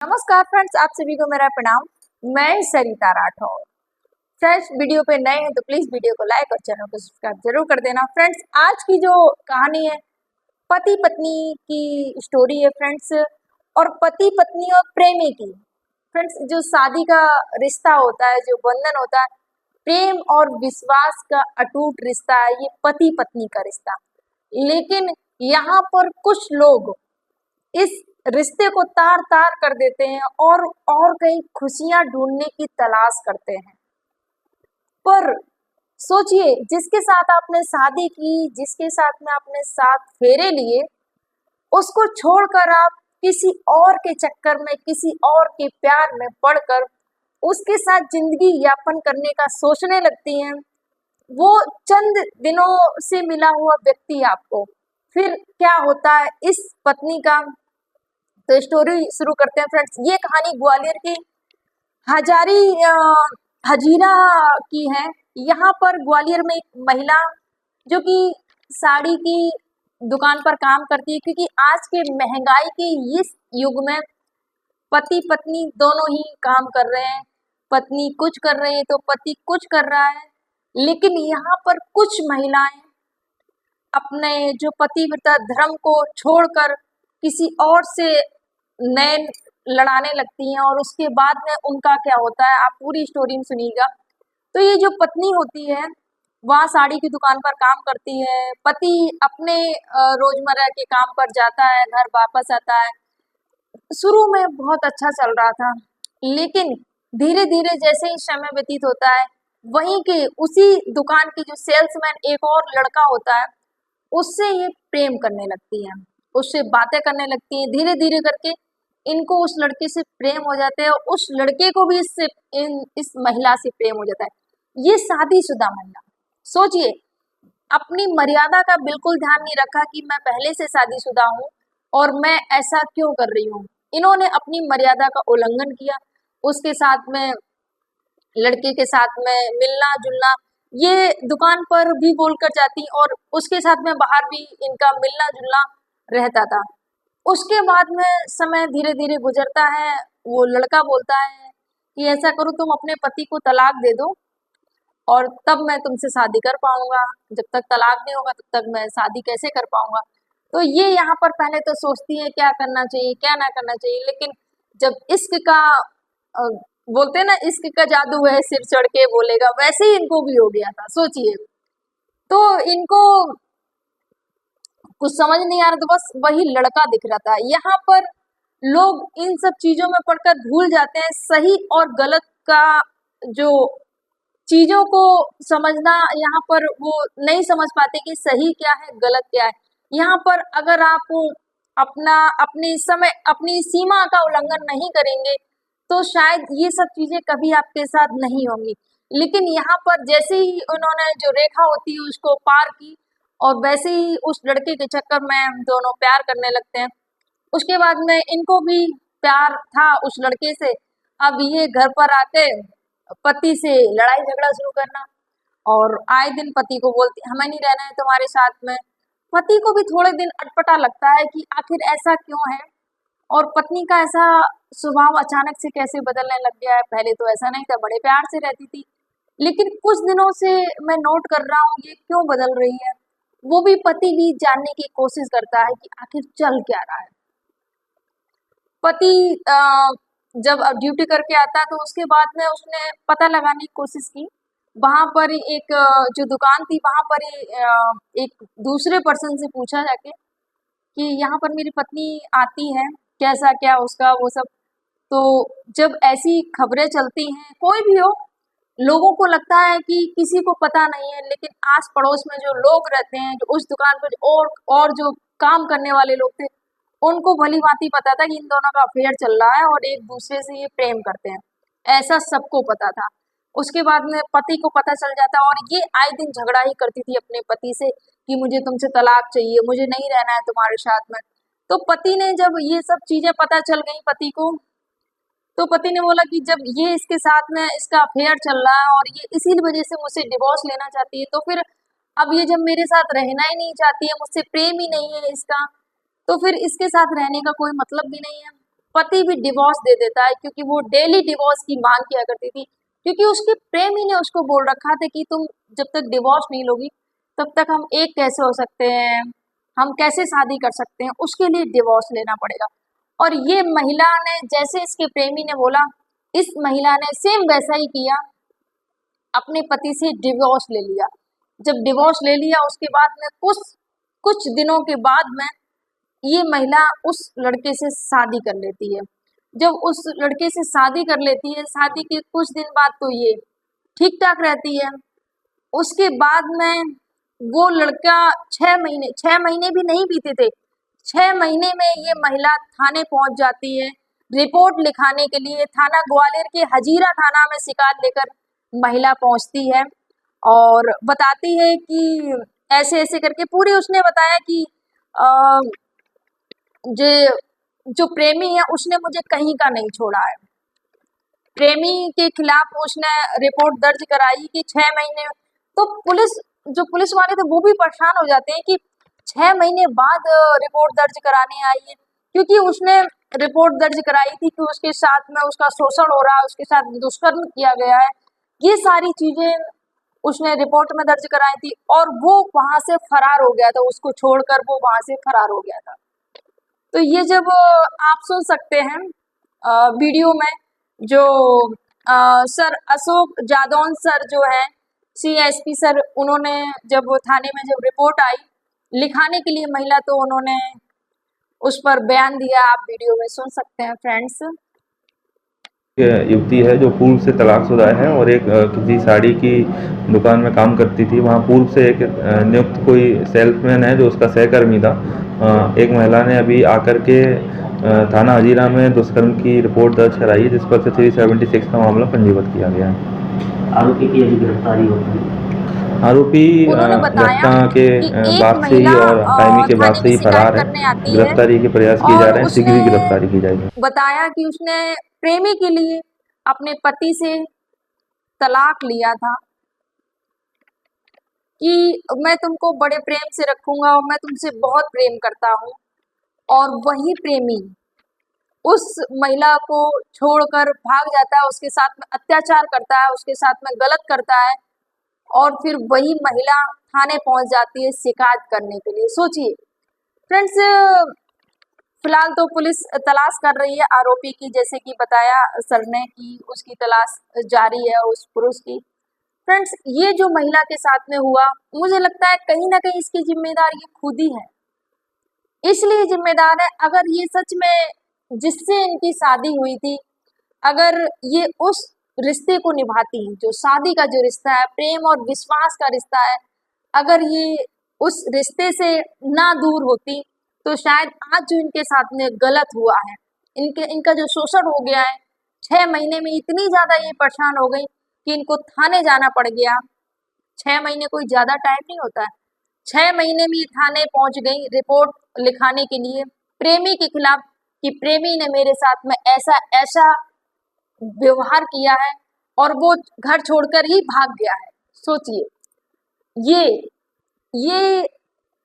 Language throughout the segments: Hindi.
नमस्कार फ्रेंड्स, आप सभी को मेरा प्रणाम। मैं सरिता राठौर। फ्रेंड्स, वीडियो पे नए हैं तो प्लीज वीडियो को लाइक और चैनल को सब्सक्राइब जरूर कर देना। फ्रेंड्स, आज की जो कहानी है पति पत्नी की स्टोरी है फ्रेंड्स, और पति पत्नी और प्रेमी की। फ्रेंड्स, जो शादी का रिश्ता होता है, जो बंधन होता है, प्रेम और विश्वास का अटूट रिश्ता है, ये पति पत्नी का रिश्ता। लेकिन यहाँ पर कुछ लोग इस रिश्ते को तार तार कर देते हैं और कहीं खुशियां ढूंढने की तलाश करते हैं। पर सोचिए, जिसके साथ आपने शादी की, जिसके साथ में आपने 7 फेरे लिए, उसको छोड़कर आप किसी और के चक्कर में, किसी और के प्यार में पड़कर उसके साथ जिंदगी यापन करने का सोचने लगती हैं। वो चंद दिनों से मिला हुआ व्यक्ति आपको फिर क्या होता है इस पत्नी का। तो स्टोरी शुरू करते हैं फ्रेंड्स। ये कहानी ग्वालियर की हजीरा की है। यहाँ पर ग्वालियर में एक महिला जो कि साड़ी की दुकान पर काम करती है, क्योंकि आज के महंगाई के इस युग में पति पत्नी दोनों ही काम कर रहे हैं। पत्नी कुछ कर रही है तो पति कुछ कर रहा है। लेकिन यहाँ पर कुछ महिलाएं अपने जो पतिव्रता धर्म को छोड़कर किसी और से नए लड़ाने लगती हैं, और उसके बाद में उनका क्या होता है आप पूरी स्टोरी में सुनिएगा। तो ये जो पत्नी होती है वह साड़ी की दुकान पर काम करती है, पति अपने रोजमर्रा के काम पर जाता है, घर वापस आता है। शुरू में बहुत अच्छा चल रहा था, लेकिन धीरे धीरे जैसे ही समय व्यतीत होता है, वहीं के उसी दुकान की जो सेल्समैन एक और लड़का होता है, उससे ये प्रेम करने लगती है, उससे बातें करने लगती है। धीरे धीरे करके इनको उस लड़के से प्रेम हो जाते हैं, और उस लड़के को भी इस महिला से प्रेम हो जाता है। ये शादीशुदा महिला, सोचिए, अपनी मर्यादा का बिल्कुल ध्यान नहीं रखा कि मैं पहले से शादीशुदा हूँ और मैं ऐसा क्यों कर रही हूँ। इन्होंने अपनी मर्यादा का उल्लंघन किया, उसके साथ में लड़के के साथ में मिलना जुलना, ये दुकान पर भी बोलकर जाती, और उसके साथ में बाहर भी इनका मिलना जुलना रहता था। उसके बाद में समय धीरे धीरे गुजरता है। वो लड़का बोलता है कि ऐसा करो, तुम अपने पति को तलाक दे दो और तब मैं तुमसे शादी कर पाऊंगा। जब तक तलाक नहीं होगा तब तक मैं शादी कैसे कर पाऊंगा। तो ये यहाँ पर पहले तो सोचती है क्या करना चाहिए क्या ना करना चाहिए। लेकिन जब इश्क का बोलते हैं ना, इश्क का जादू है सिर चढ़ के बोलेगा, वैसे ही इनको भी हो गया था। सोचिए, तो इनको कुछ समझ नहीं आ रहा, तो बस वही लड़का दिख रहा था। यहाँ पर लोग इन सब चीजों में पढ़कर भूल जाते हैं सही और गलत का, जो चीजों को समझना, यहाँ पर वो नहीं समझ पाते कि सही क्या है गलत क्या है। यहाँ पर अगर आप अपनी सीमा का उल्लंघन नहीं करेंगे तो शायद ये सब चीजें कभी आपके साथ नहीं होंगी। लेकिन यहाँ पर जैसे ही उन्होंने जो रेखा होती है उसको पार की, और वैसे ही उस लड़के के चक्कर में दोनों प्यार करने लगते हैं। उसके बाद में इनको भी प्यार था उस लड़के से। अब ये घर पर आके पति से लड़ाई झगड़ा शुरू करना, और आए दिन पति को बोलती हमें नहीं रहना है तुम्हारे साथ में। पति को भी थोड़े दिन अटपटा लगता है कि आखिर ऐसा क्यों है, और पत्नी का ऐसा स्वभाव अचानक से कैसे बदलने लग गया है। पहले तो ऐसा नहीं था, बड़े प्यार से रहती थी, लेकिन कुछ दिनों से मैं नोट कर रहा हूँ ये क्यों बदल रही है। वो भी पति भी जानने की कोशिश करता है कि आखिर चल क्या रहा है। पति जब ड्यूटी करके आता है तो उसके बाद में उसने पता लगाने की कोशिश की। वहां पर एक जो दुकान थी वहां पर एक दूसरे पर्सन से पूछा जाके कि यहाँ पर मेरी पत्नी आती है, कैसा क्या उसका वो सब। तो जब ऐसी खबरें चलती हैं, कोई भी हो, लोगों को लगता है कि किसी को पता नहीं है, लेकिन आस पड़ोस में जो लोग रहते हैं, जो उस दुकान पर और जो काम करने वाले लोग थे, उनको भली भांति पता था कि इन दोनों का अफेयर चल रहा है और एक दूसरे से ये प्रेम करते हैं। ऐसा सबको पता था। उसके बाद में पति को पता चल जाता, और ये आए दिन झगड़ा ही करती थी अपने पति से कि मुझे तुमसे तलाक चाहिए, मुझे नहीं रहना है तुम्हारे साथ में। तो पति ने जब ये सब चीजें पता चल गई पति को, तो पति ने बोला कि जब ये इसके साथ में इसका अफेयर चल रहा है और ये इसी वजह से मुझसे डिवोर्स लेना चाहती है, तो फिर अब ये जब मेरे साथ रहना ही नहीं चाहती है, मुझसे प्रेम ही नहीं है इसका, तो फिर इसके साथ रहने का कोई मतलब भी नहीं है। पति भी डिवोर्स दे देता है, क्योंकि वो डेली डिवोर्स की मांग किया करती थी, क्योंकि उसके प्रेमी ने उसको बोल रखा था कि तुम जब तक डिवोर्स नहीं लोगी तब तक हम एक कैसे हो सकते हैं, हम कैसे शादी कर सकते हैं, उसके लिए डिवोर्स लेना पड़ेगा। और ये महिला ने, जैसे इसके प्रेमी ने बोला, इस महिला ने सेम वैसा ही किया, अपने पति से डिवोर्स ले लिया। जब डिवोर्स ले लिया उसके बाद में कुछ कुछ दिनों के बाद में ये महिला उस लड़के से शादी कर लेती है। जब उस लड़के से शादी कर लेती है, शादी के कुछ दिन बाद तो ये ठीक ठाक रहती है। उसके बाद में वो लड़का 6 महीने भी नहीं बीते थे, 6 महीने में ये महिला थाने पहुंच जाती है रिपोर्ट लिखाने के लिए। थाना ग्वालियर के हजीरा थाना में शिकायत लेकर महिला पहुंचती है और बताती है कि ऐसे ऐसे करके पूरी उसने बताया कि अ, जे जो प्रेमी है उसने मुझे कहीं का नहीं छोड़ा है। प्रेमी के खिलाफ उसने रिपोर्ट दर्ज कराई कि 6 महीने, तो पुलिस वाले तो वो भी परेशान हो जाते हैं कि 6 महीने बाद रिपोर्ट दर्ज कराने आई है, क्योंकि उसने रिपोर्ट दर्ज कराई थी कि उसके साथ में उसका शोषण हो रहा है, उसके साथ दुष्कर्म किया गया है। ये सारी चीजें उसने रिपोर्ट में दर्ज कराई थी और वो वहां से फरार हो गया था, उसको छोड़कर वो वहां से फरार हो गया था। तो ये जब आप सुन सकते हैं वीडियो में जो सर अशोक जादौन सर जो है CSP सर, उन्होंने जब थाने में जब रिपोर्ट आई लिखाने के लिए महिला, तो उन्होंने उस पर बयान दिया। आप वीडियो में सुन सकते हैं फ्रेंड्स। युवती है जो पूर्व से तलाकशुदा है और एक किसी साड़ी की दुकान में काम करती थी। वहाँ पूर्व से एक नियुक्त कोई सेल्समैन है जो उसका सहकर्मी था। एक महिला ने अभी आकर के थाना हजीरा में दुष्कर्म की रिपोर्ट दर्ज कराई है, जिस पर से 376 का मामला पंजीबद्ध किया गया है। आरोपी की अभी गिरफ्तारी होती है। आरोपी उन्होंने बताया घटना के कि एक बाद से ही महिला और टाइमिंग के बाद थाने से में ही शिकायत फरार है। करने आती है गिरफ्तारी के प्रयास किए जा और रहे हैं, शीघ्र उसने ही गिरफ्तारी की जाएगी। बताया कि उसने प्रेमी के लिए अपने पति से तलाक लिया था कि मैं तुमको बड़े प्रेम से रखूंगा और मैं तुमसे बहुत प्रेम करता हूँ, और वही प्रेमी उस महिला को छोड़कर भाग जाता है, उसके साथ में अत्याचार करता है, उसके साथ में गलत करता है, और फिर वही महिला थाने पहुंच जाती है शिकायत करने के लिए। सोचिए फ्रेंड्स, फिलहाल तो पुलिस तलाश कर रही है आरोपी की, जैसे कि बताया सर ने कि उसकी तलाश जारी है उस पुरुष की। फ्रेंड्स, ये जो महिला के साथ में हुआ, मुझे लगता है कहीं ना कहीं इसकी जिम्मेदार ये खुद ही है, इसलिए जिम्मेदार है। अगर ये सच में जिससे इनकी शादी हुई थी, अगर ये उस रिश्ते को निभाती, जो शादी का जो रिश्ता है, प्रेम और विश्वास का रिश्ता है, अगर ये उस रिश्ते से ना दूर होती, तो शायद आज जो इनके साथ में गलत हुआ है, इनका जो शोषण हो गया है, 6 महीने में इतनी ज्यादा ये परेशान हो गई कि इनको थाने जाना पड़ गया। 6 महीने कोई ज्यादा टाइम नहीं होता है। 6 महीने में ये थाने पहुंच गई रिपोर्ट लिखाने के लिए प्रेमी के खिलाफ कि प्रेमी ने मेरे साथ में ऐसा ऐसा व्यवहार किया है, और वो घर छोड़कर ही भाग गया है। सोचिए, ये ये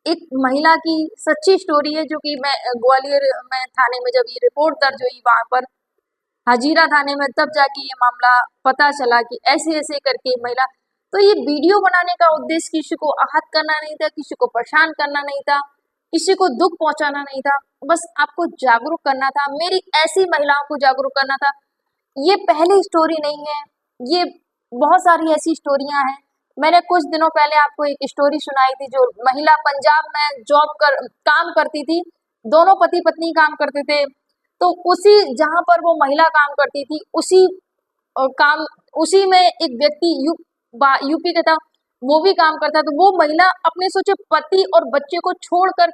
एक महिला की सच्ची स्टोरी है, जो कि मैं ग्वालियर में थाने में जब ये रिपोर्ट दर्ज हुई वहां पर हजीरा थाने में, तब जाके ये मामला पता चला कि ऐसे ऐसे करके महिला। तो ये वीडियो बनाने का उद्देश्य किसी को आहत करना नहीं था, किसी को परेशान करना नहीं था, किसी को दुख पहुंचाना नहीं था, बस आपको जागरूक करना था, मेरी ऐसी महिलाओं को जागरूक करना था। ये पहली स्टोरी नहीं है, ये बहुत सारी ऐसी स्टोरियां हैं। मैंने कुछ दिनों पहले आपको एक स्टोरी सुनाई थी, जो महिला पंजाब में काम करती थी, दोनों पति पत्नी काम करते थे। तो उसी जहां पर वो महिला काम करती थी, उसी में एक व्यक्ति यूपी का था, वो भी काम करता। तो वो महिला अपने सोचे पति और बच्चे को छोड़कर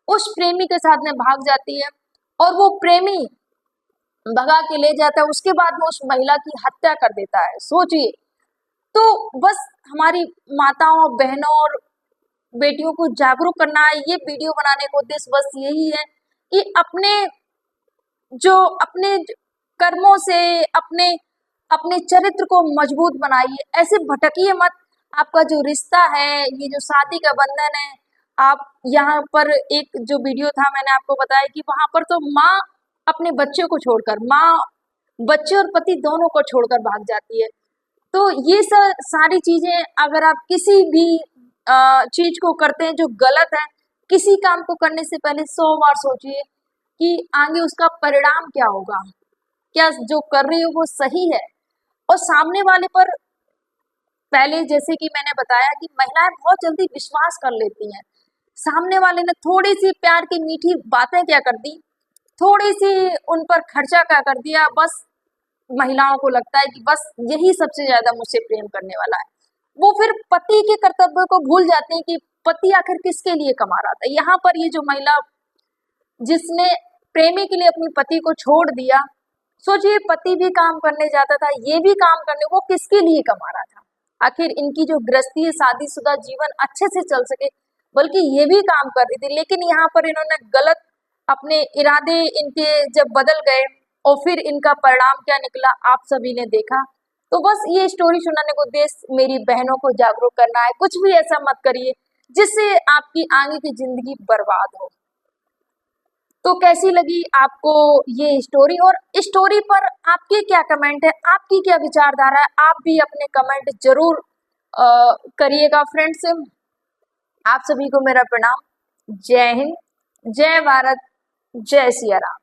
उस प्रेमी के साथ में भाग जाती है, और वो प्रेमी भगा के ले जाता है, उसके बाद में उस महिला की हत्या कर देता है। सोचिए, तो बस हमारी माताओं, बहनों और बेटियों को जागरूक करना है। ये वीडियो बनाने का उद्देश्य बस यही है कि अपने कर्मों से अपने अपने चरित्र को मजबूत बनाइए, ऐसे भटकिए मत। आपका जो रिश्ता है, ये जो शादी का बंधन है, आप यहाँ पर एक जो वीडियो था मैंने आपको बताया कि वहां पर तो माँ अपने बच्चों को छोड़कर, माँ बच्चे और पति दोनों को छोड़कर भाग जाती है। तो ये सारी चीजें अगर आप किसी भी चीज को करते हैं जो गलत है, किसी काम को करने से पहले 100 बार सोचिए कि आगे उसका परिणाम क्या होगा, क्या जो कर रही हो वो सही है। और सामने वाले पर, पहले जैसे कि मैंने बताया कि महिलाएं बहुत जल्दी विश्वास कर लेती हैं। सामने वाले ने थोड़ी सी प्यार की मीठी बातें क्या कर दी, थोड़ी सी उन पर खर्चा क्या कर दिया, बस महिलाओं को लगता है कि बस यही सबसे ज्यादा मुझसे प्रेम करने वाला है। वो फिर पति के कर्तव्य को भूल जाते हैं कि पति आखिर किसके लिए कमा रहा था। यहाँ पर ये जो महिला जिसने प्रेमी के लिए अपने पति को छोड़ दिया, सोचिए पति भी काम करने जाता था, ये भी काम करने, वो किसके लिए कमा रहा था। आखिर इनकी जो गृहस्थी है, शादीशुदा जीवन अच्छे से चल सके, बल्कि ये भी काम कर रही थी। लेकिन यहाँ पर इन्होंने गलत अपने इरादे इनके जब बदल गए और फिर इनका परिणाम क्या निकला आप सभी ने देखा। तो बस ये स्टोरी सुनाने को उद्देश्य मेरी बहनों को जागरूक करना है। कुछ भी ऐसा मत करिए जिससे आपकी आगे की जिंदगी बर्बाद हो। तो कैसी लगी आपको ये स्टोरी, और स्टोरी पर आपके क्या कमेंट है, आपकी क्या विचारधारा है, आप भी अपने कमेंट जरूर करिएगा फ्रेंड्स। आप सभी को मेरा प्रणाम। जय हिंद, जय भारत, जय सिया राम।